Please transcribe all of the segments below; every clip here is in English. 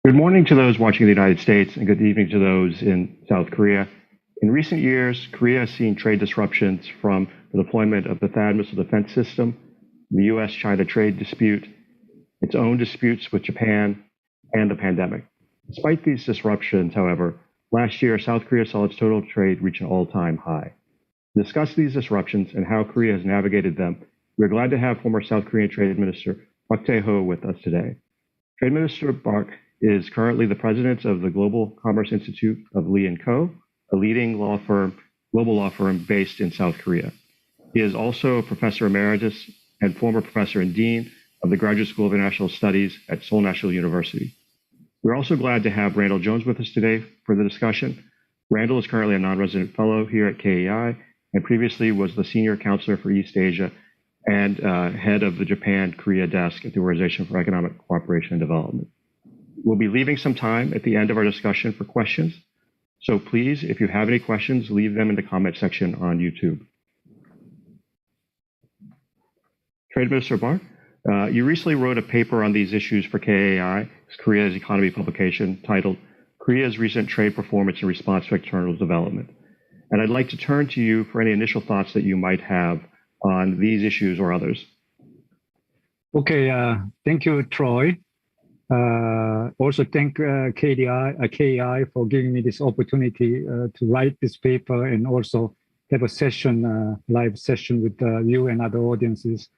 Good morning to those watching in the United States, and good evening to those in South Korea. In recent years, Korea has seen trade disruptions from the deployment of the THAAD missile defense system, the U.S. China trade dispute, its own disputes with Japan, and the pandemic. Despite these disruptions, however, last year, South Korea saw its total trade reach an all-time high. To discuss these disruptions and how Korea has navigated them, we're glad to have former South Korean Trade Minister Park Taeho with us today. Trade Minister Park is currently the president of the Global Commerce Institute of Lee & Co., a leading global law firm based in South Korea. He is also a professor emeritus and former professor and dean of the Graduate School of International Studies at Seoul National University. We're also glad to have Randall Jones with us today for the discussion. Randall is currently a non-resident fellow here at KAI and previously was the senior counselor for East Asia and head of the Japan-Korea desk at the Organization for Economic Cooperation and Development. We'll be leaving some time at the end of our discussion for questions. So please, if you have any questions, leave them in the comment section on YouTube. Trade Minister Park, you recently wrote a paper on these issues for KAI, Korea's economy publication, titled Korea's Recent Trade Performance in Response to External Development. And I'd like to turn to you for any initial thoughts that you might have on these issues or others. Okay, thank you, Troy. Also thank KAI for giving me this opportunity to write this paper and also have a session, live session with you and other audiences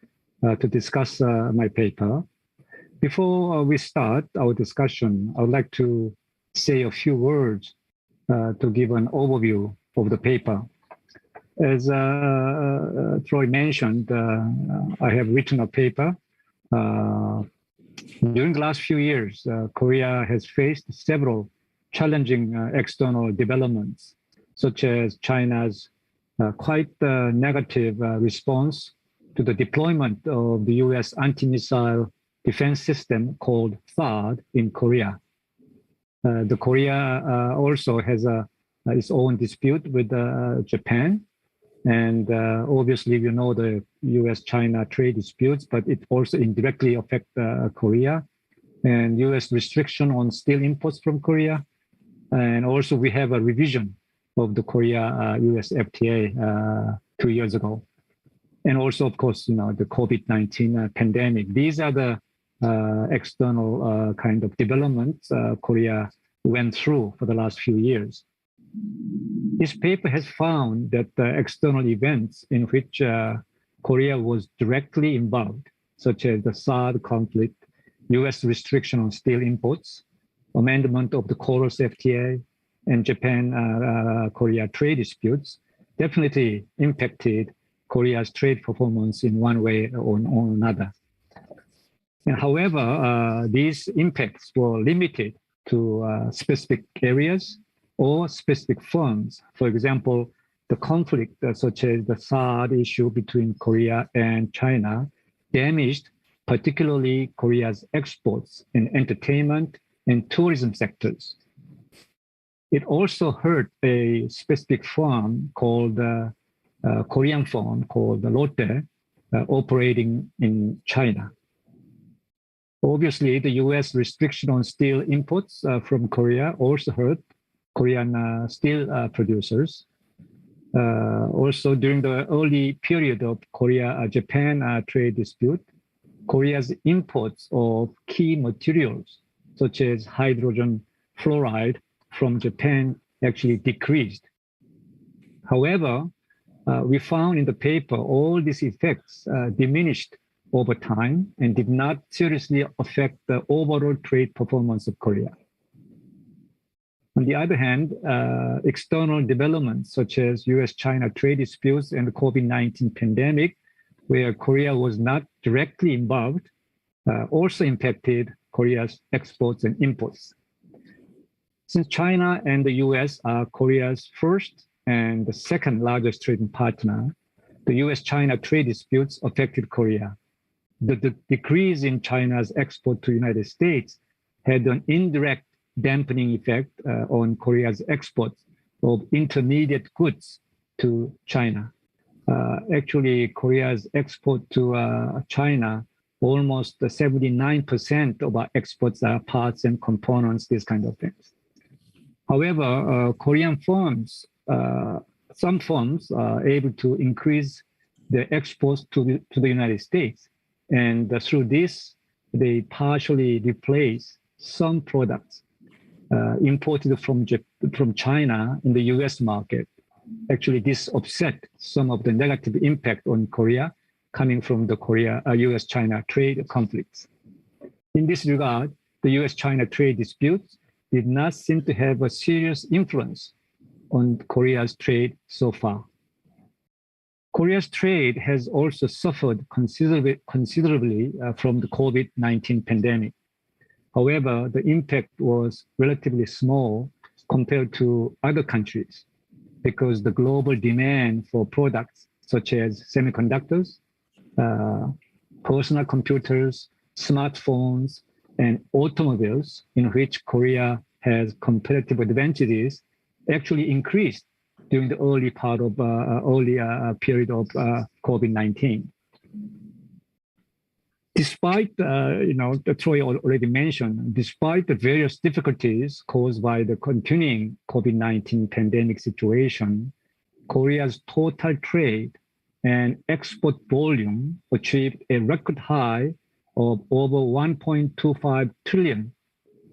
to discuss my paper. Before we start our discussion, I would like to say a few words to give an overview of the paper. As Troy mentioned, I have written a paper. During the last few years, Korea has faced several challenging external developments, such as China's quite negative response to the deployment of the U.S. anti-missile defense system called THAAD in Korea. The Korea also has its own dispute with Japan. And obviously, we know the U.S. China trade disputes, but it also indirectly affects Korea and U.S. restriction on steel imports from Korea. And also, we have a revision of the Korea-U.S. FTA 2 years ago. And also, of course, the COVID-19 pandemic. These are the external kind of developments Korea went through for the last few years. This paper has found that the external events in which Korea was directly involved, such as the THAAD conflict, U.S. restriction on steel imports, amendment of the KOROS FTA, and Japan-Korea trade disputes, definitely impacted Korea's trade performance in one way or another. And however, these impacts were limited to specific areas or specific firms. For example, the conflict such as the THAAD issue between Korea and China damaged particularly Korea's exports in entertainment and tourism sectors. It also hurt a specific firm called Korean firm called Lotte operating in China. Obviously, the U.S. restriction on steel imports from Korea also hurt Korean steel producers. Also, during the early period of Korea-Japan trade dispute, Korea's imports of key materials, such as hydrogen fluoride from Japan, actually decreased. However, we found in the paper all these effects diminished over time and did not seriously affect the overall trade performance of Korea. On the other hand, external developments such as U.S. China trade disputes and the COVID-19 pandemic, where Korea was not directly involved, also impacted Korea's exports and imports. Since China and the U.S. are Korea's first and the second largest trading partner, the U.S. China trade disputes affected Korea. The decrease in China's export to the United States had an indirect dampening effect on Korea's exports of intermediate goods to China. Actually, Korea's export to China almost 79% of our exports are parts and components, these kind of things. However, Korean firms, some firms are able to increase their exports to the United States. And through this, they partially replace some products imported from China in the U.S. market. Actually, this offset some of the negative impact on Korea coming from the U.S. China trade conflicts. In this regard, the U.S. China trade disputes did not seem to have a serious influence on Korea's trade so far. Korea's trade has also suffered considerably from the COVID-19 pandemic. However, the impact was relatively small compared to other countries because the global demand for products such as semiconductors, personal computers, smartphones, and automobiles, in which Korea has competitive advantages, actually increased during the early period of COVID-19. Despite, Troy already mentioned, despite the various difficulties caused by the continuing COVID-19 pandemic situation, Korea's total trade and export volume achieved a record high of over 1.25 trillion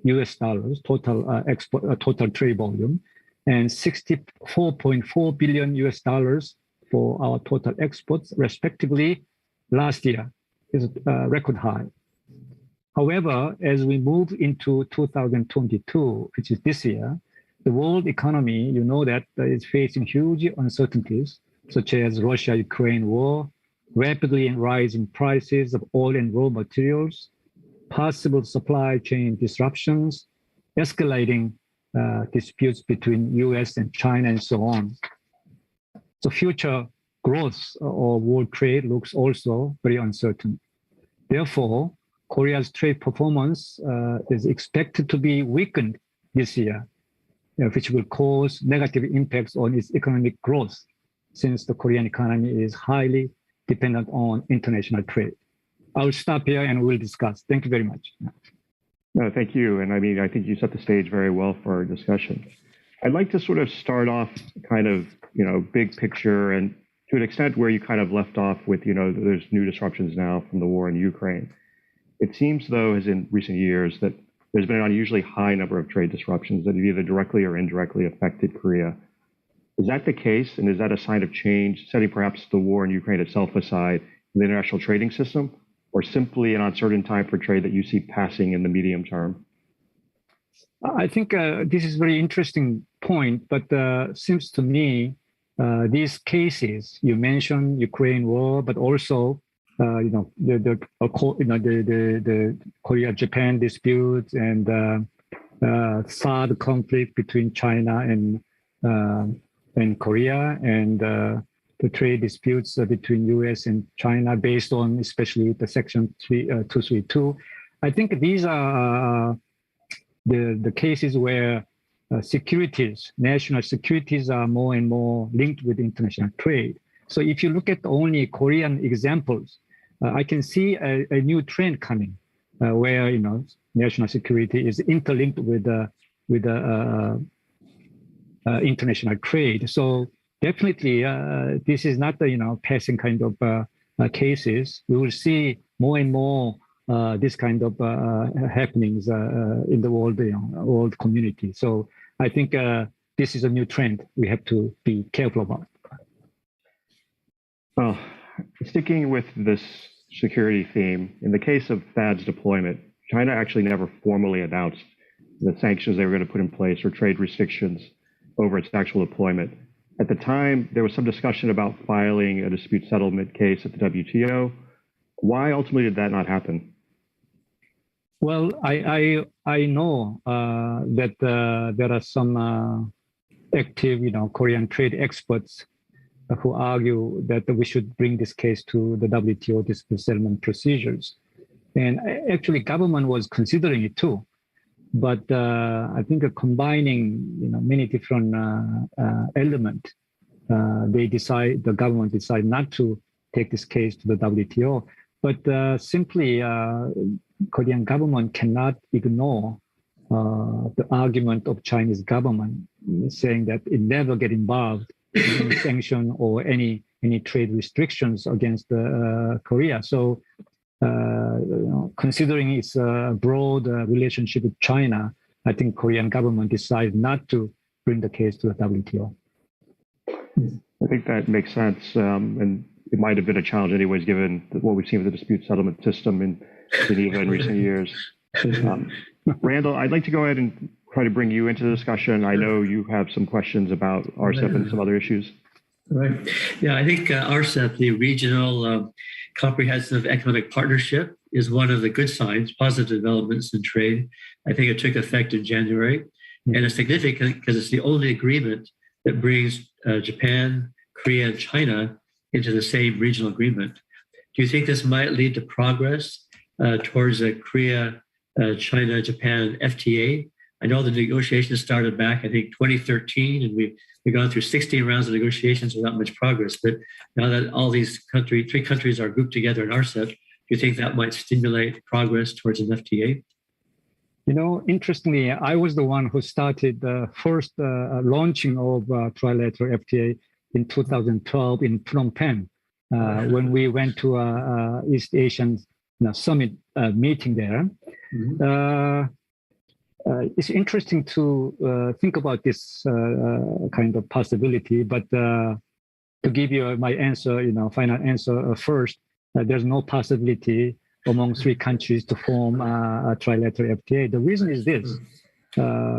US dollars total trade volume, and 64.4 billion US dollars for our total exports, respectively, last year is a record high. However, as we move into 2022, which is this year, the world economy, you know, that is facing huge uncertainties, such as Russia-Ukraine war, rapidly rising prices of oil and raw materials, possible supply chain disruptions, escalating disputes between U.S. and China, and so on. So future growth of world trade looks also very uncertain. Therefore, Korea's trade performance is expected to be weakened this year, which will cause negative impacts on its economic growth, since the Korean economy is highly dependent on international trade. I'll stop here and we'll discuss. Thank you very much. No, thank you. And I think you set the stage very well for our discussion. I'd like to sort of start off kind of, big picture, and to an extent where you kind of left off with, there's new disruptions now from the war in Ukraine. It seems, though, as in recent years, that there's been an unusually high number of trade disruptions that have either directly or indirectly affected Korea. Is that the case? And is that a sign of change, setting perhaps the war in Ukraine itself aside in the international trading system, or simply an uncertain time for trade that you see passing in the medium term? I think this is a very interesting point, but seems to me these cases you mentioned, Ukraine war, but also the Korea-Japan disputes and SARD conflict between China and Korea, and the trade disputes between U.S. and China based on especially the Section 232. I think these are the cases where national securities are more and more linked with international trade. So if you look at only Korean examples, I can see a new trend coming where national security is interlinked with international trade. So definitely, this is not the passing kind of cases. We will see more and more this kind of happenings in the world community. So I think this is a new trend we have to be careful about. Well, sticking with this security theme, in the case of THAAD's deployment, China actually never formally announced the sanctions they were going to put in place or trade restrictions over its actual deployment. At the time, there was some discussion about filing a dispute settlement case at the WTO. Why ultimately did that not happen? Well, I know that there are some active, Korean trade experts who argue that we should bring this case to the WTO dispute settlement procedures, and actually, government was considering it too. But I think combining, many different elements, the government decided not to take this case to the WTO. But simply, Korean government cannot ignore the argument of Chinese government saying that it never get involved in sanction or any trade restrictions against Korea. So, considering its broad relationship with China, I think Korean government decided not to bring the case to the WTO. I think that makes sense, and it might have been a challenge anyways, given what we've seen with the dispute settlement system in Geneva in recent years. Randall, I'd like to go ahead and try to bring you into the discussion. I know you have some questions about RCEP and some other issues. Right. Yeah, I think RCEP, the Regional Comprehensive Economic Partnership, is one of the good signs, positive developments in trade. I think it took effect in January, and it's significant because it's the only agreement that brings Japan, Korea, and China into the same regional agreement. Do you think this might lead to progress towards a Korea, China, Japan FTA? I know the negotiations started back, I think, 2013, and we've gone through 16 rounds of negotiations without much progress. But now that all these three countries are grouped together in RCEP, do you think that might stimulate progress towards an FTA? You know, interestingly, I was the one who started the first launching of trilateral FTA in 2012 in Phnom Penh, when we went to East Asian summit meeting there. Mm-hmm. It's interesting to think about this kind of possibility, but to give you my answer, final answer first, there's no possibility among three countries to form a trilateral FTA. The reason is this: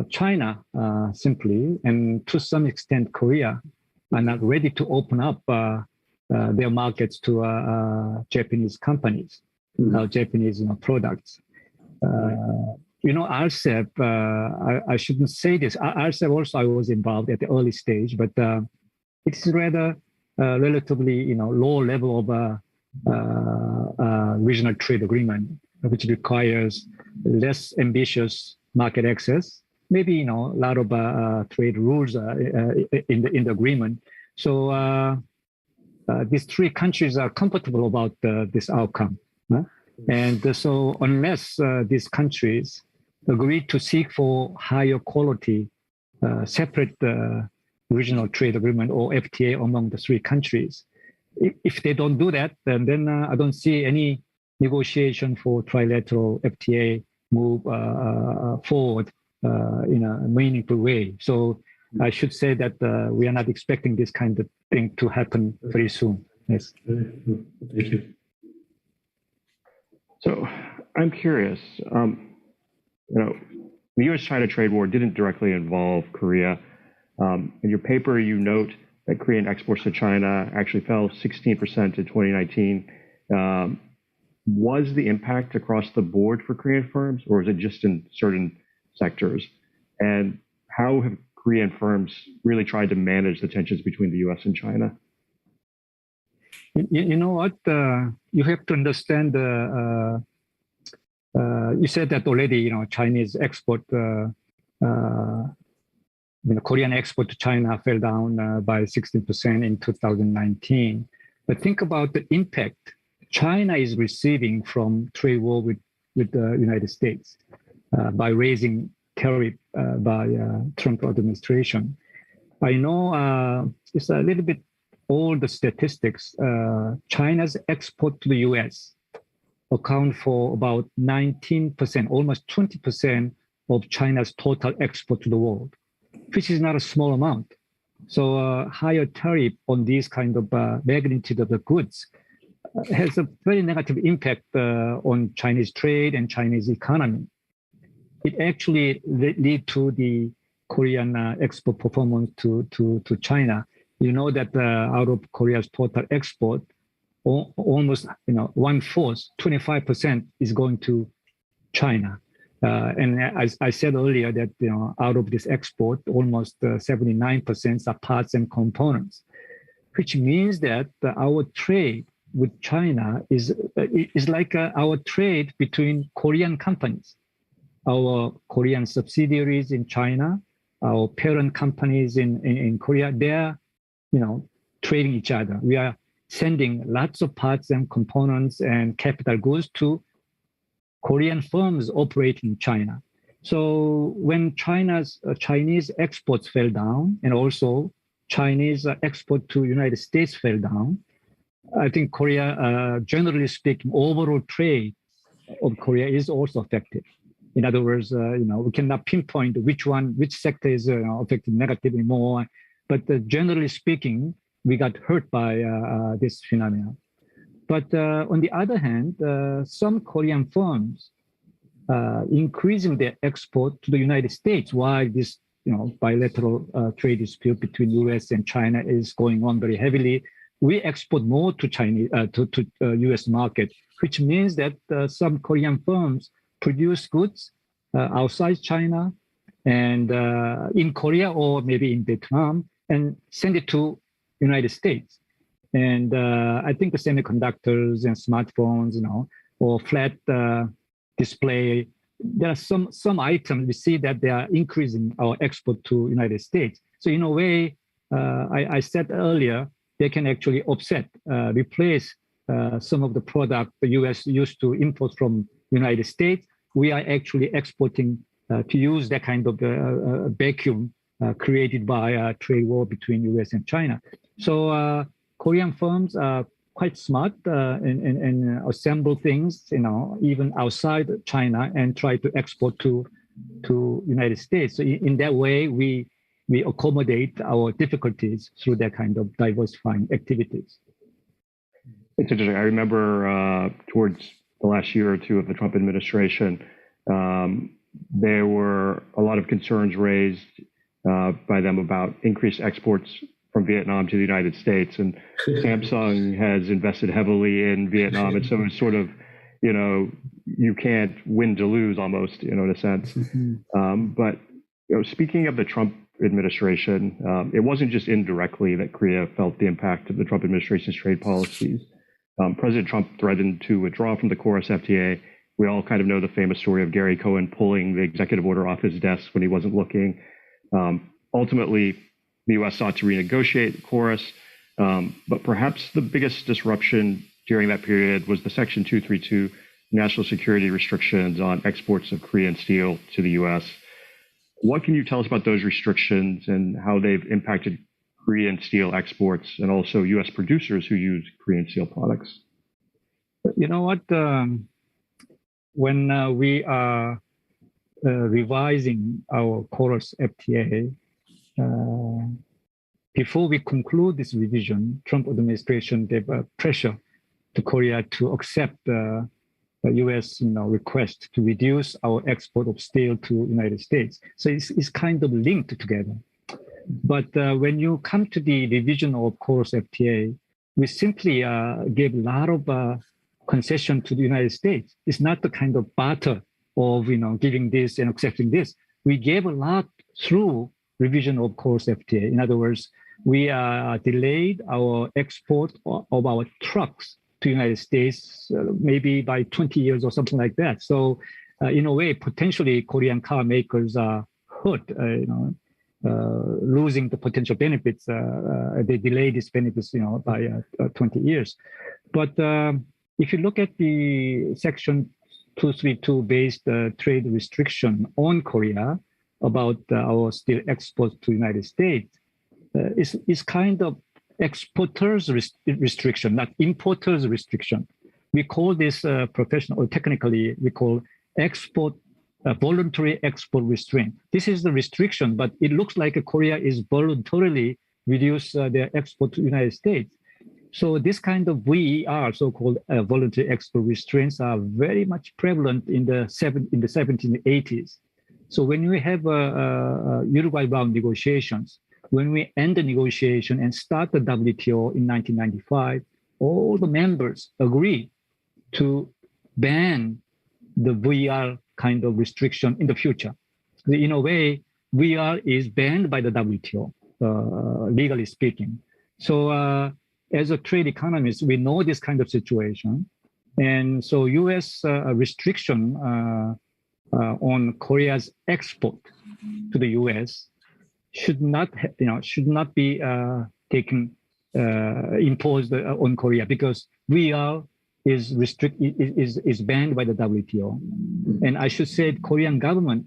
China simply, and to some extent Korea, are not ready to open up their markets to Japanese companies, Japanese products. RCEP, I shouldn't say this. RCEP also I was involved at the early stage, but it's rather relatively low level of regional trade agreement, which requires less ambitious market access. Maybe a lot of trade rules in the agreement. So these three countries are comfortable about this outcome, and so unless these countries agree to seek for higher quality, separate regional trade agreement or FTA among the three countries, if they don't do that, then I don't see any negotiation for trilateral FTA move forward in a meaningful way. So I should say that we are not expecting this kind of thing to happen very soon. Yes. Thank you. So I'm curious. The U.S. China trade war didn't directly involve Korea. In your paper, you note that Korean exports to China actually fell 16% in 2019. Was the impact across the board for Korean firms, or is it just in certain sectors? And how have Korean firms really tried to manage the tensions between the U.S. and China? You know what? You have to understand. You said that already. Chinese export. Korean export to China fell down by 16% in 2019. But think about the impact China is receiving from trade war with the United States by raising tariff by Trump administration. I know it's a little bit old statistics. China's export to the U.S. account for about 19%, almost 20% of China's total export to the world, which is not a small amount. So higher tariff on these kind of magnitude of the goods has a very negative impact on Chinese trade and Chinese economy. It actually lead to the Korean export performance to China. You know that out of Korea's total export, almost 1/4, 25% is going to China. And as I said earlier, that out of this export, almost 79% are parts and components, which means that our trade with China is like our trade between Korean companies, our Korean subsidiaries in China, our parent companies in Korea. They are trading each other. We are sending lots of parts and components and capital goods to Korean firms operating in China. So when Chinese exports fell down, and also Chinese export to United States fell down, I think Korea, generally speaking, overall trade of Korea is also affected. In other words, we cannot pinpoint which sector is affected negatively more, but generally speaking, we got hurt by this phenomenon. But on the other hand, some Korean firms increasing their export to the United States while this bilateral trade dispute between U.S. and China is going on very heavily. We export more to U.S. market, which means that some Korean firms produce goods outside China and in Korea or maybe in Vietnam and send it to United States. And I think the semiconductors and smartphones, or flat display, there are some items we see that they are increasing our export to United States. So in a way, I said earlier, they can actually offset, replace some of the product the U.S. used to import from United States. We are actually exporting to use that kind of vacuum created by a trade war between U.S. and China. So Korean firms are quite smart and assemble things, even outside China and try to export to United States. So in that way, we accommodate our difficulties through that kind of diversifying activities. It's interesting. I remember towards the last year or two of the Trump administration, there were a lot of concerns raised by them about increased exports from Vietnam to the United States. And Samsung has invested heavily in Vietnam. And so it's sort of, you can't win to lose almost, in a sense. Mm-hmm. But speaking of the Trump administration, it wasn't just indirectly that Korea felt the impact of the Trump administration's trade policies. President Trump threatened to withdraw from the KORUS FTA. We all kind of know the famous story of Gary Cohen pulling the executive order off his desk when he wasn't looking. Ultimately, the U.S. sought to renegotiate KORUS, but perhaps the biggest disruption during that period was the Section 232 national security restrictions on exports of Korean steel to the U.S. What can you tell us about those restrictions and how they've impacted Korean steel exports and also U.S. producers who use Korean steel products? You know what? When we are revising our KORUS FTA, before we conclude this revision, Trump administration gave pressure to Korea to accept the U.S. request to reduce our export of steel to United States. So it's kind of linked together. But when you come to the revision of KORUS FTA, we simply gave a lot of concession to the United States. It's not the kind of barter of giving this and accepting this. We gave a lot through revision of KORUS FTA. In other words, we delayed our export of our trucks to United States maybe by 20 years or something like that. So in a way, potentially Korean car makers are hurt, losing the potential benefits. They delay these benefits, by 20 years. But if you look at the Section 232 based trade restriction on Korea about our steel exports to the United States, is kind of exporters restriction, not importers restriction. We call this professional, or technically we call voluntary export restraint. This is the restriction, but it looks like Korea is voluntarily reduce their export to the United States. So this kind of VER, so-called voluntary export restraints, are very much prevalent in the 1780s. So when we have Uruguay round negotiations, when we end the negotiation and start the WTO in 1995, all the members agreed to ban the VER kind of restriction in the future. In a way, VER is banned by the WTO, legally speaking. So as a trade economist, we know this kind of situation. And so U.S. restriction on Korea's export to the U.S. should not be taken imposed on Korea because VR is banned by the WTO. And I should say Korean government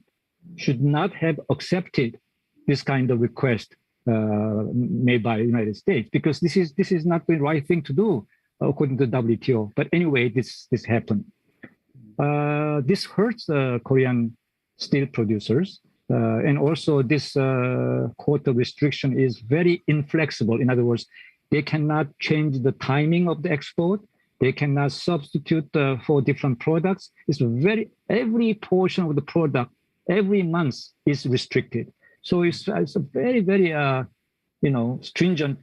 should not have accepted this kind of request made by the United States because this is not the right thing to do according to the WTO. But anyway, this happened. This hurts Korean steel producers. And also this quota restriction is very inflexible. In other words, they cannot change the timing of the export. They cannot substitute for different products. It's every portion of the product every month is restricted. So it's a very, very stringent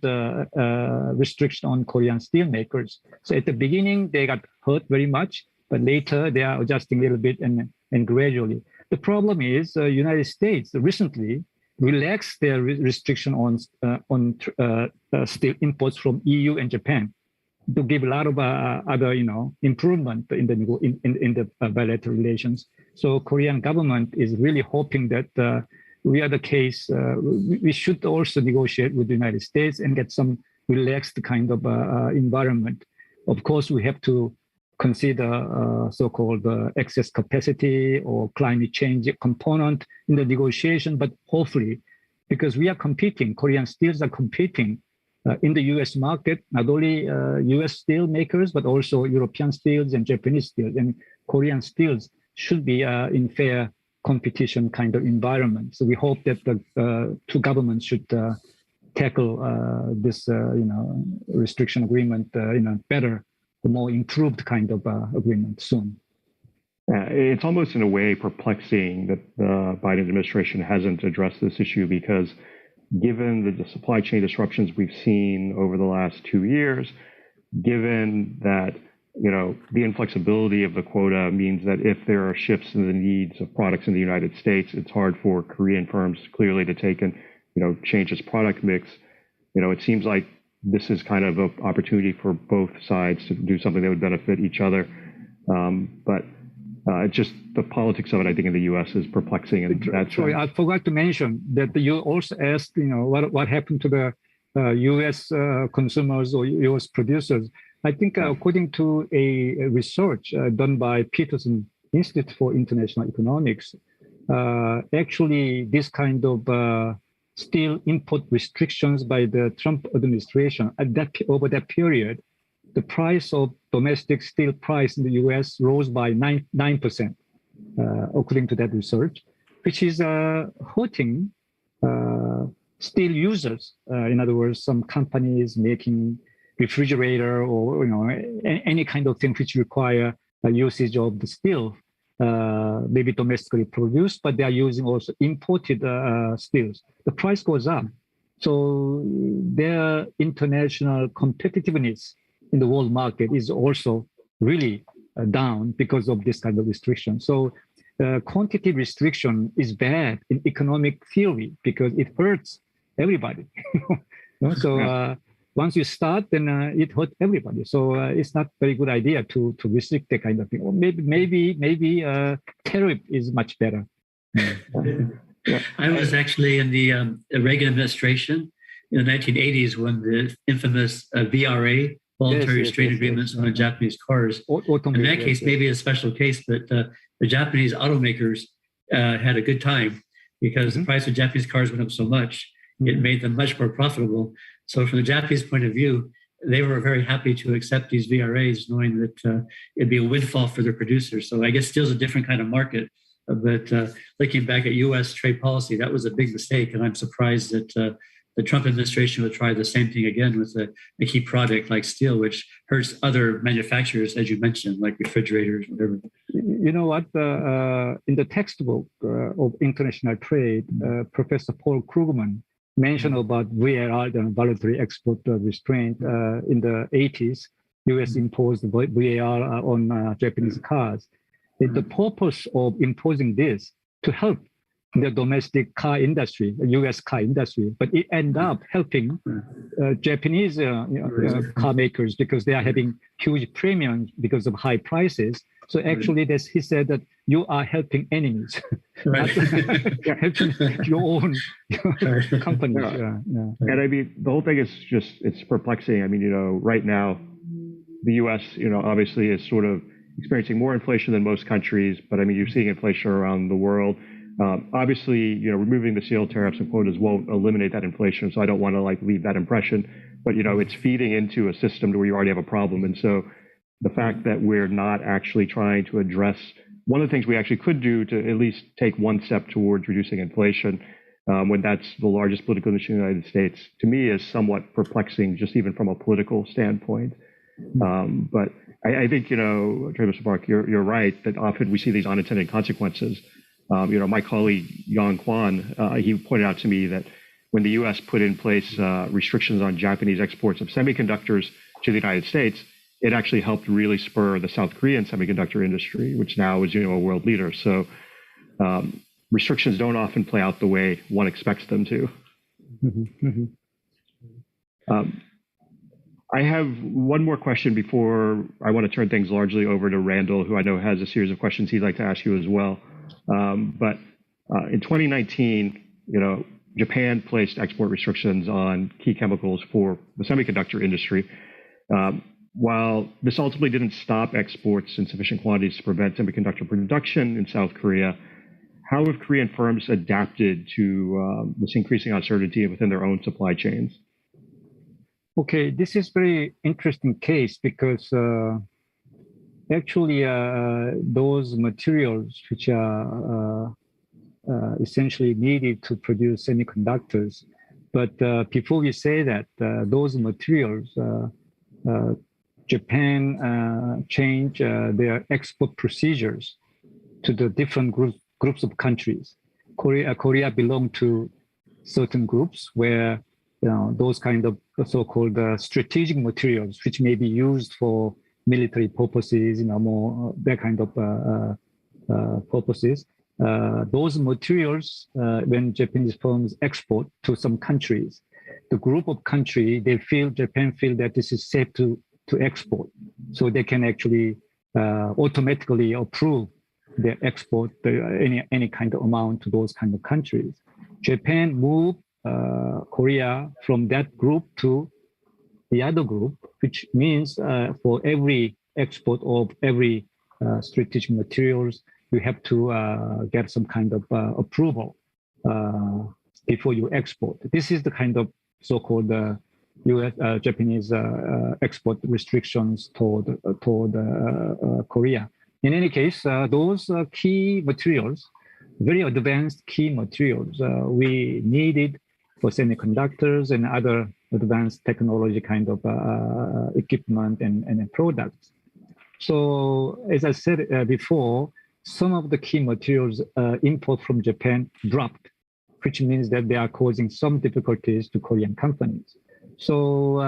restriction on Korean steel makers. So at the beginning, they got hurt very much, but later they are adjusting a little bit and gradually. The problem is the United States recently relaxed their restriction on steel imports from EU and Japan to give a lot of other improvement in the bilateral relations. So Korean government is really hoping that we are the case. We should also negotiate with the United States and get some relaxed kind of environment. Of course, we have to consider so-called excess capacity or climate change component in the negotiation, but hopefully, because we are competing, Korean steels are competing in the U.S. market, not only U.S. steel makers, but also European steels and Japanese steels, and Korean steels should be in fair competition kind of environment. So we hope that the two governments should tackle this, restriction agreement, better, the more improved kind of agreement soon. It's almost in a way perplexing that the Biden administration hasn't addressed this issue because given the supply chain disruptions we've seen over the last 2 years, given that the inflexibility of the quota means that if there are shifts in the needs of products in the United States, it's hard for Korean firms clearly to take and change its product mix. It seems like this is kind of an opportunity for both sides to do something that would benefit each other. But it's just the politics of it, I think, in the U.S. is perplexing. And sorry, I forgot to mention that you also asked, what happened to the U.S. Consumers or U.S. producers. I think according to a research done by Peterson Institute for International Economics, actually this kind of steel import restrictions by the Trump administration over that period, the price of domestic steel price in the U.S. rose by 9%, according to that research, which is hurting steel users. In other words, some companies making refrigerator or any kind of thing which require usage of the steel, maybe domestically produced, but they are using also imported steels. The price goes up. So their international competitiveness in the world market is also really down because of this kind of restriction. So quantity restriction is bad in economic theory because it hurts everybody. So once you start, then it hurts everybody. So it's not a very good idea to restrict that kind of thing. Or maybe tariff is much better. I was actually in the Reagan administration in the 1980s when the infamous VRA, voluntary restraint agreements on Japanese cars. In that case, maybe a special case, but the Japanese automakers had a good time because the price of Japanese cars went up so much, it made them much more profitable. So from the Japanese point of view, they were very happy to accept these VRAs, knowing that it'd be a windfall for their producers. So I guess steel's a different kind of market. But looking back at U.S. trade policy, that was a big mistake. And I'm surprised that the Trump administration would try the same thing again with a key product like steel, which hurts other manufacturers, as you mentioned, like refrigerators, whatever. You know what? In the textbook of international trade, Professor Paul Krugman mentioned about VAR, the voluntary export restraint. In the 80s, U.S. imposed VAR on Japanese cars. The purpose of imposing this to help the domestic car industry, the U.S. car industry, but it ended up helping Japanese car makers because they are having huge premiums because of high prices. So actually, he said that you are helping enemies, not helping your own companies. Yeah. And I mean, the whole thing is just, it's perplexing. I mean, right now, the U.S., obviously is sort of experiencing more inflation than most countries, but I mean, you're seeing inflation around the world. Obviously, removing the steel tariffs and quotas won't eliminate that inflation, so I don't want to leave that impression. But it's feeding into a system where you already have a problem, and so the fact that we're not actually trying to address one of the things we actually could do to at least take one step towards reducing inflation, when that's the largest political issue in the United States, to me is somewhat perplexing, just even from a political standpoint. But I think, Mr. Park, you're right that often we see these unintended consequences. My colleague, Yang Kwan, he pointed out to me that when the U.S. put in place restrictions on Japanese exports of semiconductors to the United States, it actually helped really spur the South Korean semiconductor industry, which now is, a world leader. So restrictions don't often play out the way one expects them to. I have one more question before I want to turn things largely over to Randall, who I know has a series of questions he'd like to ask you as well. But in 2019, Japan placed export restrictions on key chemicals for the semiconductor industry. While this ultimately didn't stop exports in sufficient quantities to prevent semiconductor production in South Korea, how have Korean firms adapted to this increasing uncertainty within their own supply chains? Okay, this is very interesting case because actually those materials which are essentially needed to produce semiconductors. But before we say that, those materials, Japan changed their export procedures to the different groups of countries. Korea belonged to certain groups where those kind of so-called strategic materials, which may be used for military purposes, more that kind of purposes. Those materials, when Japanese firms export to some countries, the group of country, Japan feel that this is safe to export. So they can actually automatically approve their export, any kind of amount to those kind of countries. Japan moved Korea from that group to the other group, which means for every export of every strategic materials, you have to get some kind of approval before you export. This is the kind of so-called U.S. Japanese export restrictions toward Korea. In any case, those key materials, very advanced key materials, we needed for semiconductors and other advanced technology kind of equipment and products. So as I said before, some of the key materials import from Japan dropped, which means that they are causing some difficulties to Korean companies. So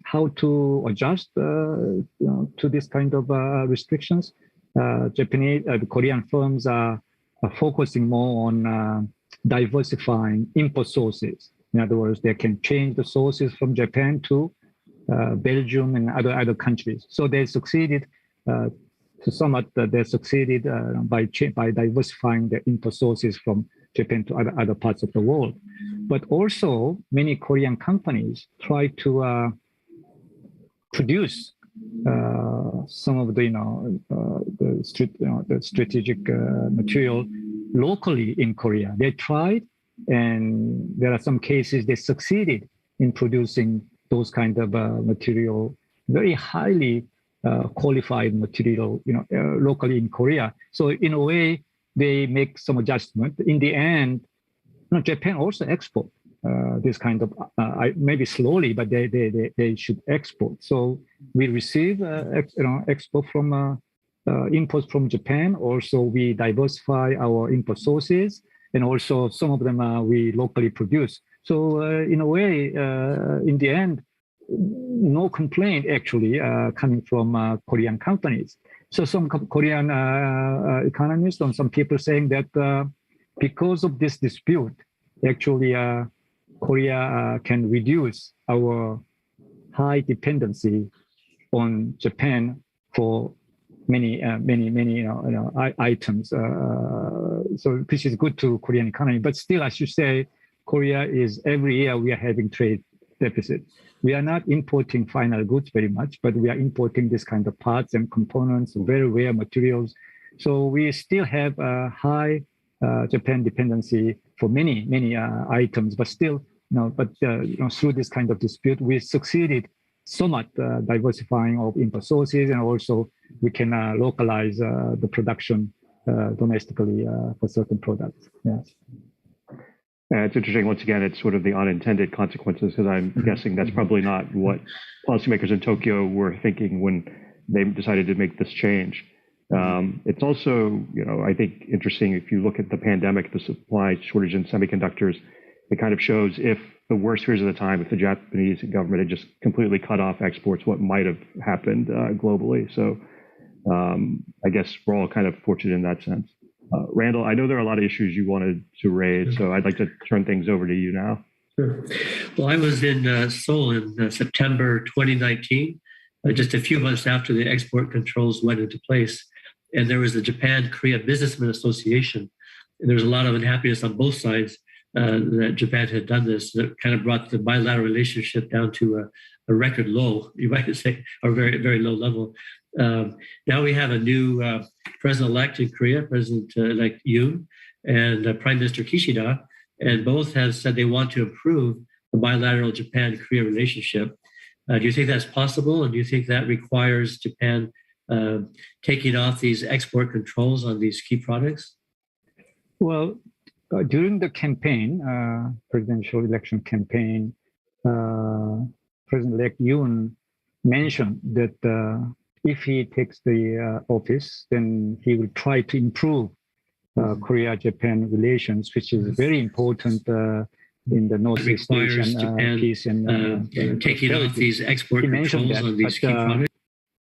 how to adjust to this kind of restrictions? Korean firms are focusing more on diversifying import sources. In other words, they can change the sources from Japan to Belgium and other countries. So they succeeded to somewhat. They succeeded by diversifying their import sources from Japan to other parts of the world. But also, many Korean companies try to produce some of the strategic material locally in Korea. They tried, and there are some cases they succeeded in producing those kind of material, very highly qualified material, locally in Korea. So in a way, they make some adjustment. In the end, Japan also export this kind of, maybe slowly, but they should export. So we receive export from imports from Japan. Also, we diversify our import sources, and also some of them we locally produce. So in a way, in the end, no complaint actually coming from Korean companies. So some Korean economists and some people saying that because of this dispute, actually Korea can reduce our high dependency on Japan for items. So which is good to Korean economy. But still, I should say, Korea is every year we are having trade deficit. We are not importing final goods very much, but we are importing this kind of parts and components, very rare materials. So we still have a high Japan dependency for many items, but still, through this kind of dispute, we succeeded somewhat diversifying of import sources, and also we can localize the production domestically for certain products. Yes. It's interesting. Once again, it's sort of the unintended consequences, because I'm guessing that's probably not what policymakers in Tokyo were thinking when they decided to make this change. It's also, I think interesting if you look at the pandemic, the supply shortage in semiconductors, it kind of shows if the worst fears of the time, if the Japanese government had just completely cut off exports, what might have happened globally. So I guess we're all kind of fortunate in that sense. Randall, I know there are a lot of issues you wanted to raise, so I'd like to turn things over to you now. Sure. Well, I was in Seoul in September 2019, just a few months after the export controls went into place. And there was the Japan-Korea Businessmen Association. And there was a lot of unhappiness on both sides that Japan had done this. That kind of brought the bilateral relationship down to a record low, you might say, or very, very low level. Now we have a new president-elect in Korea, President-elect Yoon, and Prime Minister Kishida, and both have said they want to improve the bilateral Japan-Korea relationship. Do you think that's possible? And do you think that requires Japan taking off these export controls on these key products? Well, during the campaign, presidential election campaign, President-elect Yoon mentioned that if he takes the office, then he will try to improve Korea-Japan relations, which is very important in the Northeast Asian peace and taking off these export controls on these key products.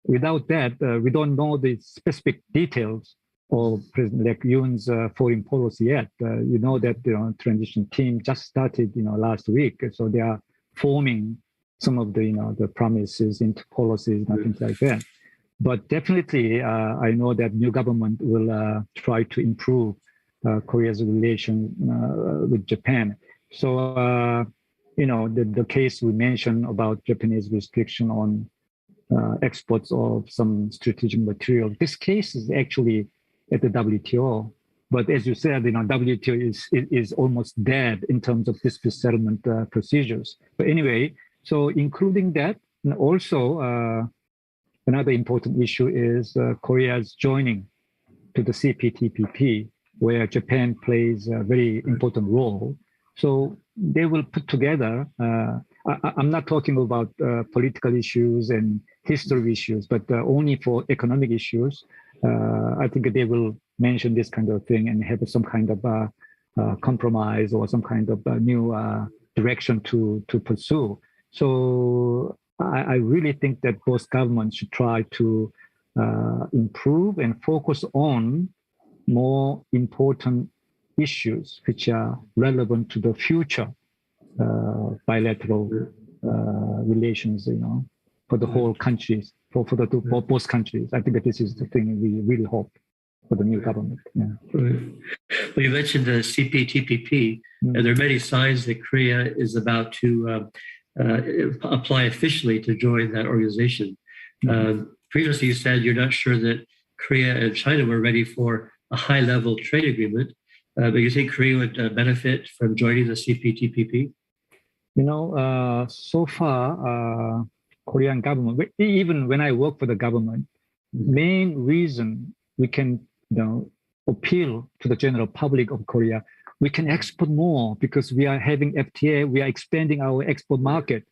Without that, we don't know the specific details of President-elect Yoon's foreign policy yet. You know that the transition team just started last week, so they are forming some of the promises into policies and things like that. But definitely, I know that new government will try to improve Korea's relation with Japan. So, the case we mentioned about Japanese restriction on exports of some strategic material, this case is actually at the WTO. But as you said, WTO is almost dead in terms of dispute settlement procedures. But anyway, so including that, and also another important issue is Korea's joining to the CPTPP, where Japan plays a very important role. So they will put together, I'm not talking about political issues and history issues, but only for economic issues. I think they will mention this kind of thing and have some kind of compromise or some kind of new direction to pursue. So I really think that both governments should try to improve and focus on more important issues which are relevant to the future bilateral relations, for the whole countries, for both countries. I think that this is the thing we really hope for the new government. Yeah. Right. Well, you mentioned the CPTPP, and there are many signs that Korea is about to apply officially to join that organization. Previously, you said you're not sure that Korea and China were ready for a high-level trade agreement, but you think Korea would benefit from joining the CPTPP? So far, Korean government, even when I work for the government, main reason we can appeal to the general public of Korea, we can export more because we are having FTA, we are expanding our export market.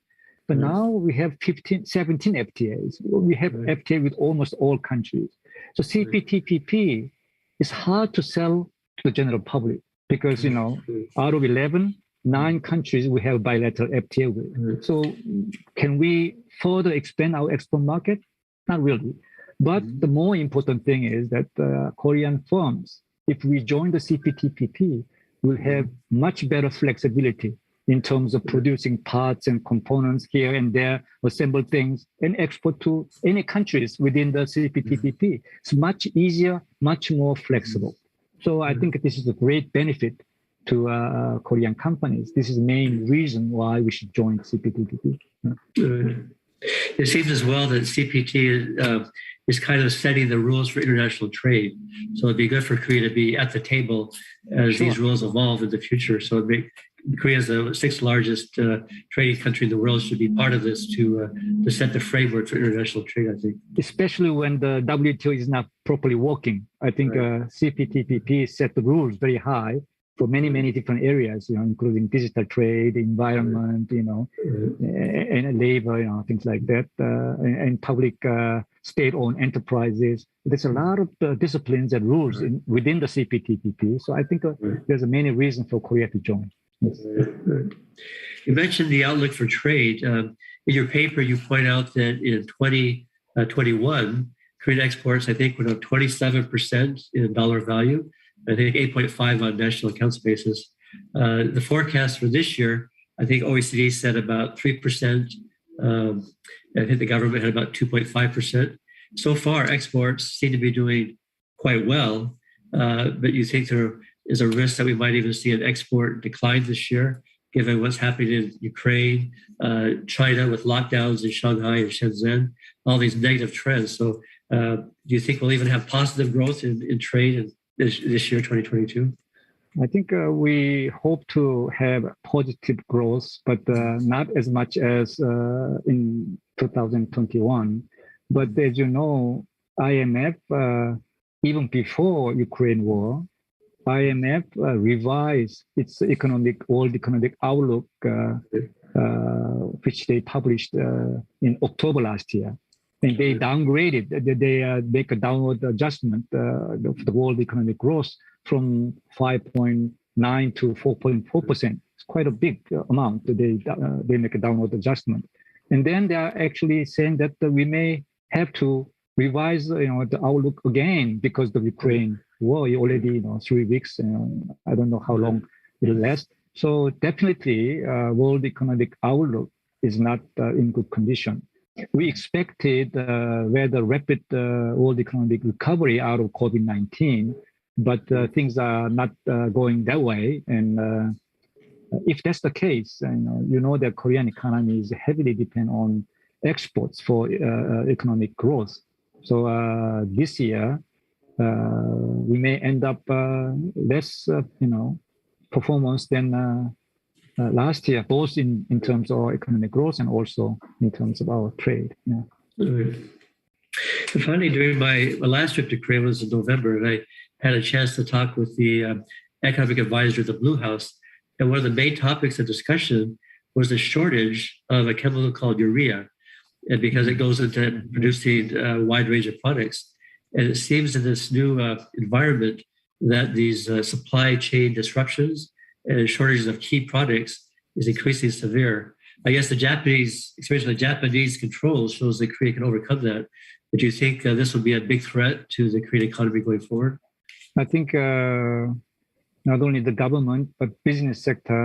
But now we have 17 FTAs. We have FTA with almost all countries. So CPTPP is hard to sell to the general public because, out of 11, 9 countries we have bilateral FTA with. So can we further expand our export market? Not really. But the more important thing is that Korean firms, if we join the CPTPP, will have much better flexibility in terms of producing parts and components here and there, assemble things, and export to any countries within the CPTPP. It's much easier, much more flexible. So I think this is a great benefit to Korean companies. This is the main reason why we should join CPTPP. It seems as well that CPT is kind of setting the rules for international trade. So it'd be good for Korea to be at the table as these rules evolve in the future. So Korea is the sixth largest trading country in the world, should be part of this to set the framework for international trade, I think. Especially when the WTO is not properly working. I think CPTPP set the rules very high for many, many different areas, including digital trade, environment, and labor, things like that, and public state-owned enterprises. There's a lot of disciplines and rules within the CPTPP. So I think there's many reasons for Korea to join. Yes. You mentioned the outlook for trade. In your paper, you point out that in 2021, Korean exports, I think, went up 27% in dollar value. I think 8.5 on national accounts basis. The forecast for this year, I think OECD said about 3%. I think the government had about 2.5%. So far, exports seem to be doing quite well, but you think there is a risk that we might even see an export decline this year, given what's happening in Ukraine, China with lockdowns in Shanghai and Shenzhen, all these negative trends. So do you think we'll even have positive growth in trade this year, 2022? I think we hope to have positive growth, but not as much as in 2021. But as you know, IMF, even before Ukraine war, IMF revised its world economic outlook, which they published in October last year. And they downgraded, they make a downward adjustment of the world economic growth from 5.9 to 4.4%. It's quite a big amount. They make a downward adjustment. And then they are actually saying that we may have to revise the outlook again because of the Ukraine war. Already 3 weeks. I don't know how long it'll last. So definitely world economic outlook is not in good condition. We expected rather rapid world economic recovery out of COVID-19, but things are not going that way. And if that's the case, the Korean economy is heavily dependent on exports for economic growth. So this year, we may end up less, performance than last year, both in terms of economic growth and also in terms of our trade. Yeah. And finally, during my last trip to Korea was in November, and I had a chance to talk with the economic advisor of the Blue House. And one of the main topics of discussion was the shortage of a chemical called urea, and because it goes into producing a wide range of products. And it seems in this new environment that these supply chain disruptions and shortages of key products is increasingly severe. I guess the Japanese, especially the Japanese controls, shows that Korea can overcome that. But do you think this will be a big threat to the Korean economy going forward? I think not only the government, but business sector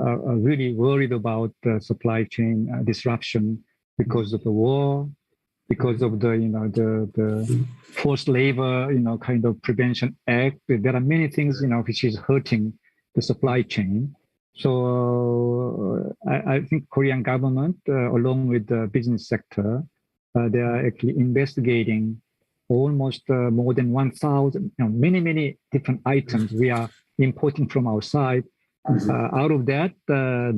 are really worried about supply chain disruption because of the war, because of the forced labor, kind of prevention act. There are many things, which is hurting the supply chain. So I think Korean government, along with the business sector, they are actually investigating almost more than 1,000, many different items we are importing from outside. Out of that,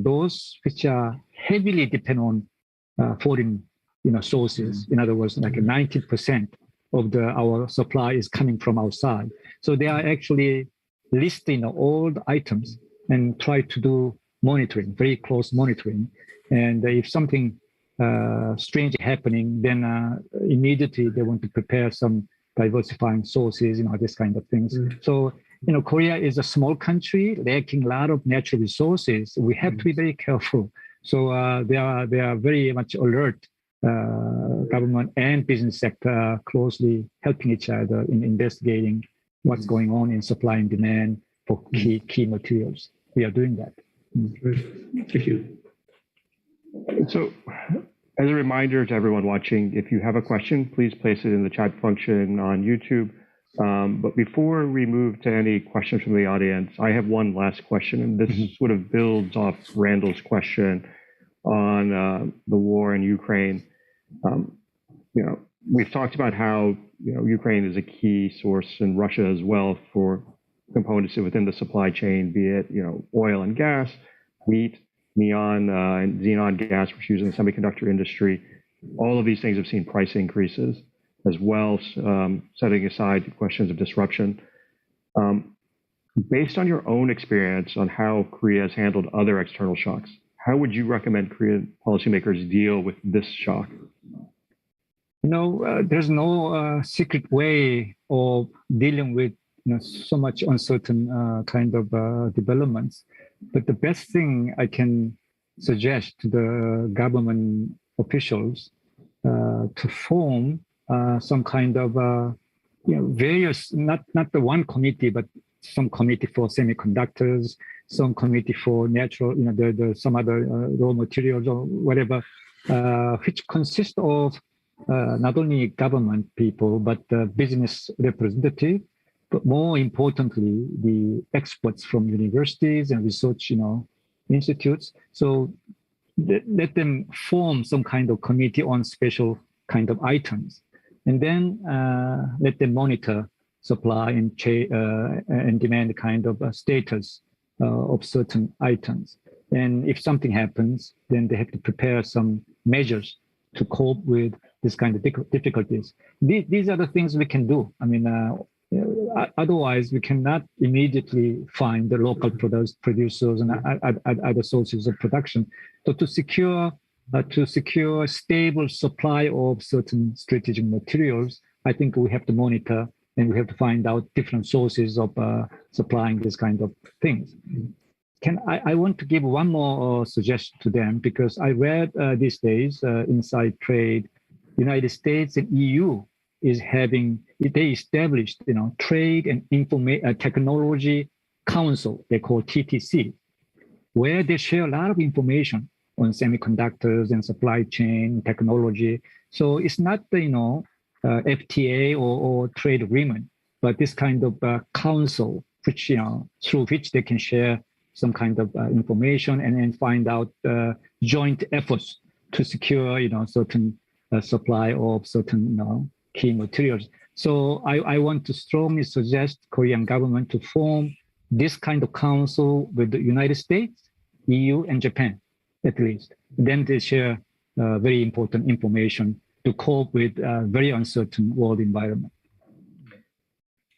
those which are heavily dependent on foreign, sources. In other words, like 90% of our supply is coming from outside. So they are actually listing all the items and try to do monitoring, very close monitoring. And if something strange happening, then immediately they want to prepare some diversifying sources, this kind of things. So, Korea is a small country lacking a lot of natural resources. We have to be very careful. So they are very much alert. Government and business sector closely helping each other in investigating what's going on in supply and demand for key materials. We are doing that. Thank you. So, as a reminder to everyone watching, if you have a question, please place it in the chat function on YouTube. But before we move to any questions from the audience, I have one last question, and this sort of builds off Randall's question on the war in Ukraine. We've talked about how Ukraine is a key source, and Russia as well, for components within the supply chain, be it oil and gas, wheat, neon and xenon gas, which is used in the semiconductor industry. All of these things have seen price increases as well, setting aside questions of disruption. Based on your own experience on how Korea has handled other external shocks, how would you recommend Korean policymakers deal with this shock? There's no secret way of dealing with so much uncertain kind of developments. But the best thing I can suggest to the government officials to form some kind of various, not the one committee, but some committee for semiconductors, some committee for natural, some other raw materials or whatever, which consist of not only government people, but business representatives, but more importantly, the experts from universities and research, institutes. So let them form some kind of committee on special kind of items, and then let them monitor supply and demand kind of status of certain items. And if something happens, then they have to prepare some measures to cope with this kind of difficulties. These are the things we can do. I mean, otherwise we cannot immediately find the local producers and other sources of production. So to secure stable supply of certain strategic materials, I think we have to monitor and we have to find out different sources of supplying this kind of things. I want to give one more suggestion to them, because I read these days inside trade, United States and EU they established, trade and technology council, they call TTC, where they share a lot of information on semiconductors and supply chain technology. So it's not the, FTA or trade agreement, but this kind of council, which, through which they can share some kind of information and then find out joint efforts to secure, certain supply of certain, key materials. So I want to strongly suggest Korean government to form this kind of council with the United States, EU, and Japan, at least. Then they share very important information to cope with a very uncertain world environment.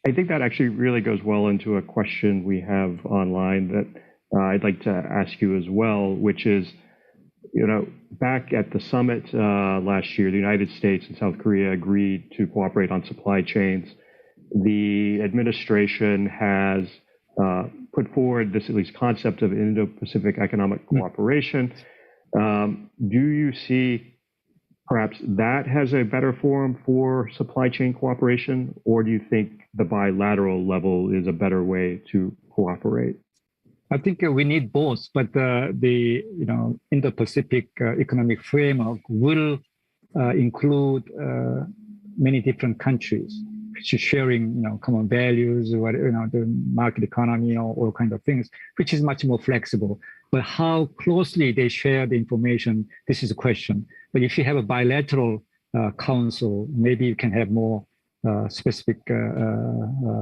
I think that actually really goes well into a question we have online that I'd like to ask you as well, which is, back at the summit last year, the United States and South Korea agreed to cooperate on supply chains. The administration has put forward this at least concept of Indo-Pacific economic cooperation. Do you see perhaps that has a better forum for supply chain cooperation, or do you think the bilateral level is a better way to cooperate? I think we need both, but the Indo-Pacific economic framework will include many different countries, which is sharing common values, the market economy, or all kind of things, which is much more flexible. But how closely they share the information, this is a question. But if you have a bilateral council, maybe you can have more specific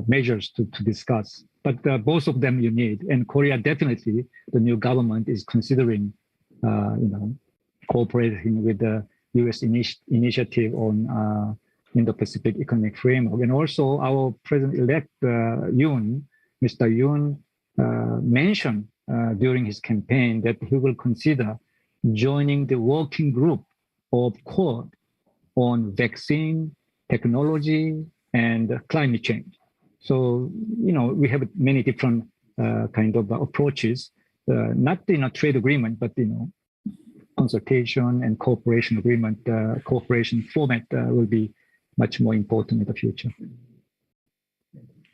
measures to discuss. But both of them you need. And Korea definitely, the new government is considering, cooperating with the U.S. initiative on Indo-Pacific Economic Framework. And also our President-elect Mr. Yoon, mentioned during his campaign that he will consider joining the working group of Quad on vaccine, technology, and climate change. So, we have many different kind of approaches, not in a trade agreement, but, consultation and cooperation agreement, cooperation format will be much more important in the future.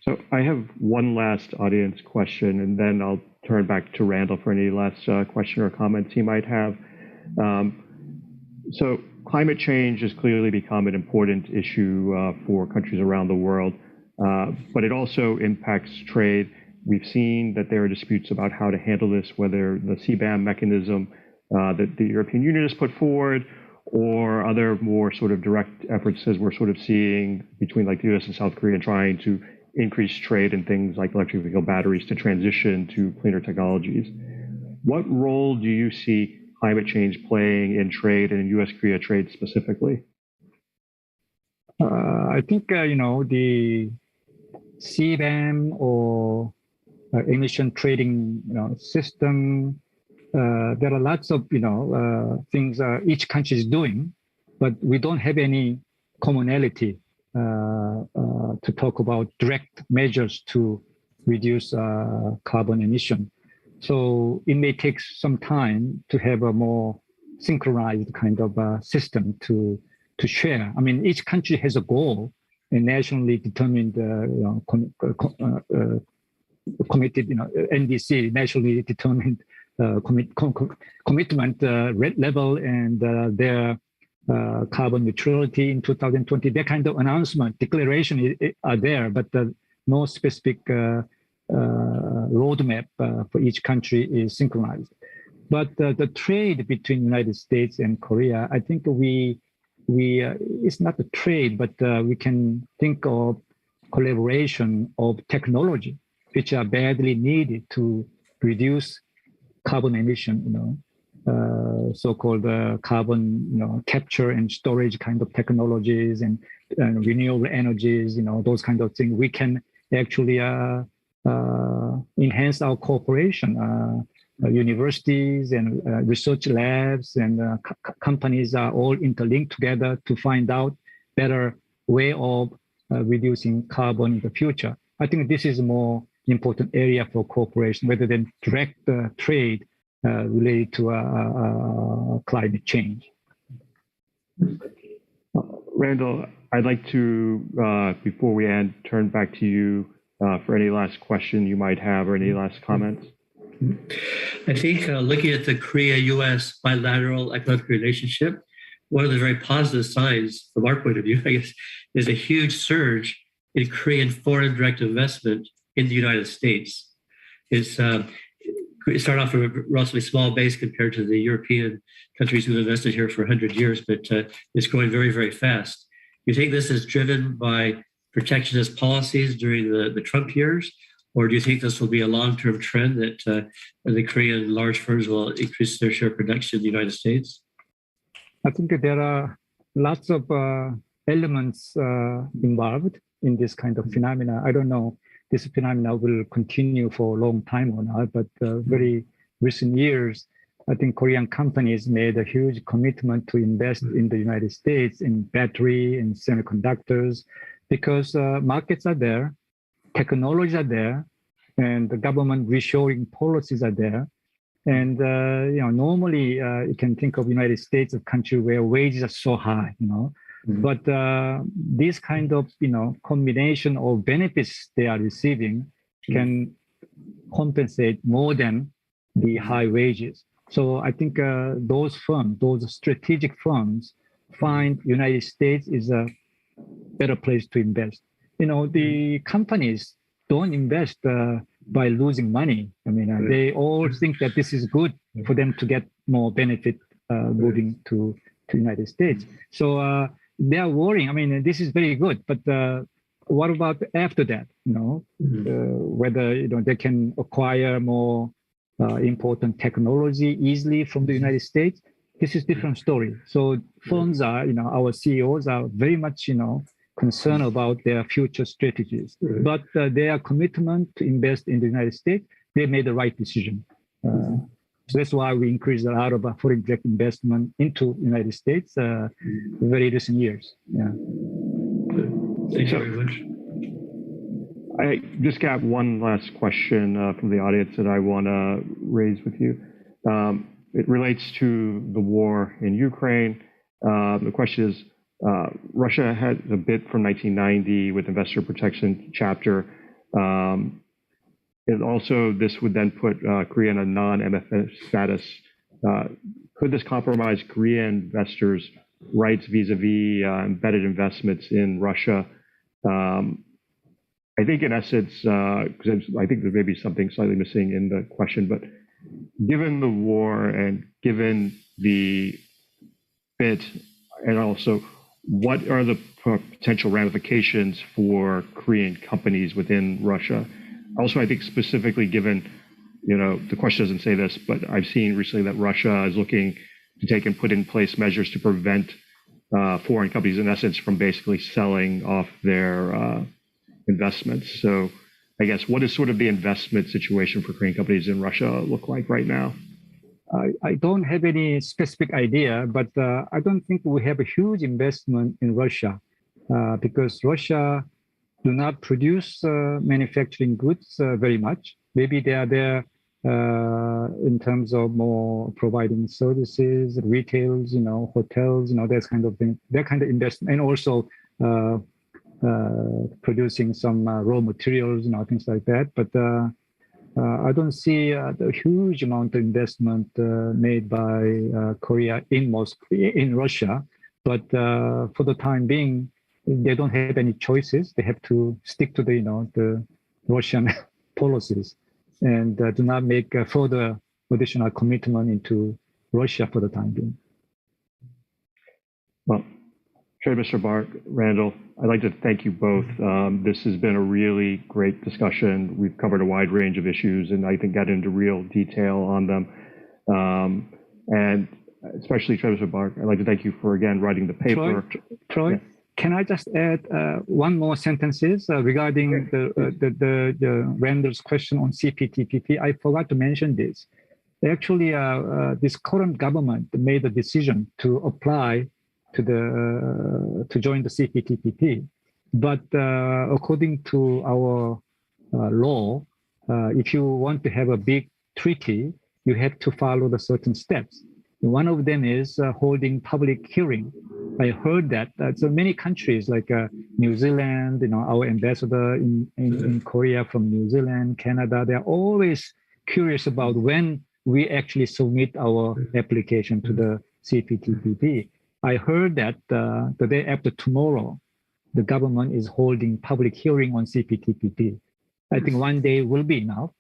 So I have one last audience question, and then I'll turn back to Randall for any last question or comments he might have. So climate change has clearly become an important issue for countries around the world, but it also impacts trade. We've seen that there are disputes about how to handle this, whether the CBAM mechanism that the European Union has put forward or other more sort of direct efforts as we're sort of seeing between like the U.S. and South Korea trying to increase trade in things like electric vehicle batteries to transition to cleaner technologies. What role do you see climate change playing in trade and in U.S.-Korea trade specifically? I think, the CBAM or emission trading system, there are lots of things each country is doing, but we don't have any commonality to talk about direct measures to reduce carbon emission. So it may take some time to have a more synchronized kind of system to share. I mean, each country has a goal, a nationally determined, committed, NDC, nationally determined commitment level, and their carbon neutrality in 2020. That kind of announcement, declaration are there, but no specific roadmap for each country is synchronized. But the trade between United States and Korea, I think it's not a trade, but we can think of collaboration of technology, which are badly needed to reduce carbon emission, so-called carbon capture and storage kind of technologies and renewable energies, those kind of things. We can actually enhance our cooperation. Universities and research labs and companies are all interlinked together to find out better way of reducing carbon in the future. I think this is a more important area for cooperation rather than direct trade related to climate change. Randall, I'd like to, before we end, turn back to you for any last question you might have or any last comments. I think looking at the Korea-U.S. bilateral economic relationship, one of the very positive signs from our point of view, I guess, is a huge surge in Korean foreign direct investment in the United States. It started off from a relatively small base compared to the European countries who've invested here for 100 years, but it's growing very, very fast. You think this is driven by protectionist policies during the Trump years? Or do you think this will be a long-term trend that the Korean large firms will increase their share of production in the United States? I think there are lots of elements involved in this kind of phenomena. I don't know this phenomena will continue for a long time or not, but very recent years, I think Korean companies made a huge commitment to invest in the United States in battery and semiconductors because markets are there, technologies are there, and the government reshoring policies are there. And normally you can think of United States, a country where wages are so high, But this kind of combination of benefits they are receiving can compensate more than the high wages. So I think those firms, those strategic firms, find United States is a better place to invest. The companies don't invest by losing money. I mean, they all think that this is good for them to get more benefit moving to United States. So they are worrying. I mean, this is very good, but what about after that? Whether they can acquire more important technology easily from the United States. This is a different story. So firms are, our CEOs are very much, concerned about their future strategies. But their commitment to invest in the United States, they made the right decision. So that's why we increased a lot of foreign direct investment into the United States very recent years. Yeah. Thank you very much. I just got one last question from the audience that I want to raise with you. It relates to the war in Ukraine. The question is, Russia had a bid from 1990 with investor protection chapter. And also, this would then put Korea in a non-MFN status. Could this compromise Korean investors' rights vis-a-vis embedded investments in Russia? I think in essence, because I think there may be something slightly missing in the question, but given the war and given the bid, and also what are the potential ramifications for Korean companies within Russia? Also, I think specifically given, the question doesn't say this, but I've seen recently that Russia is looking to take and put in place measures to prevent foreign companies, in essence, from basically selling off their investments. So I guess what is sort of the investment situation for Korean companies in Russia look like right now? I don't have any specific idea, but I don't think we have a huge investment in Russia because Russia do not produce manufacturing goods very much. Maybe they are there in terms of more providing services, retails, hotels, that kind of thing, that kind of investment, and also producing some raw materials, things like that. But I don't see the huge amount of investment made by Korea in Russia. But for the time being, they don't have any choices. They have to stick to the Russian policies and do not make further additional commitment into Russia for the time being. Well, Trade Mr. Park, Randall, I'd like to thank you both. This has been a really great discussion. We've covered a wide range of issues and I think got into real detail on them. And especially Trade Mr. Park, I'd like to thank you for, again, writing the paper. Troy, yeah. Can I just add one more sentences regarding the Randall's question on CPTPP? I forgot to mention this. Actually, this current government made a decision to apply to join the CPTPP, but according to our law, if you want to have a big treaty, you have to follow the certain steps. One of them is holding public hearing. I heard that so many countries like New Zealand, our ambassador in Korea from New Zealand, Canada, they're always curious about when we actually submit our application to the CPTPP. I heard that the day after tomorrow, the government is holding public hearing on CPTPP. I think one day will be enough.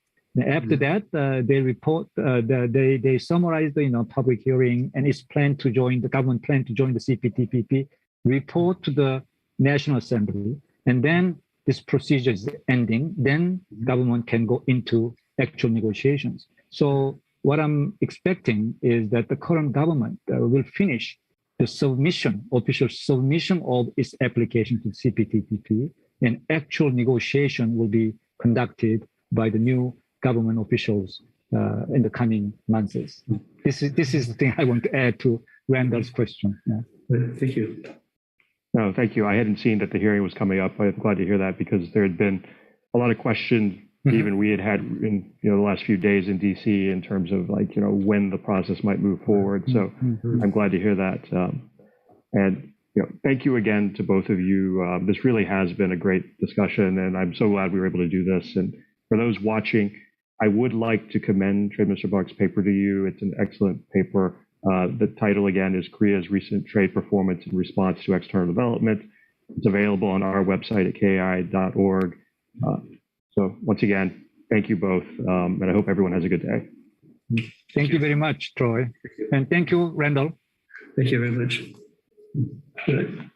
After that, they report, they summarize the public hearing and its plan to join, the government plan to join the CPTPP, report to the National Assembly, and then this procedure is ending, then government can go into actual negotiations. So what I'm expecting is that the current government will finish the submission, official submission of its application to CPTPP, and actual negotiation will be conducted by the new government officials in the coming months. This is the thing I want to add to Randall's question. Yeah. Thank you. No, thank you. I hadn't seen that the hearing was coming up. I'm glad to hear that because there had been a lot of questions even we had in the last few days in DC in terms of when the process might move forward. So I'm glad to hear that. And thank you again to both of you. This really has been a great discussion, and I'm so glad we were able to do this. And for those watching, I would like to commend Trade Mr. Park's paper to you. It's an excellent paper. The title again is Korea's Recent Trade Performance in Response to External Development. It's available on our website at kai.org. So once again, thank you both, and I hope everyone has a good day. Thank you very much, Troy. And thank you, Randall. Thank you very much. Good.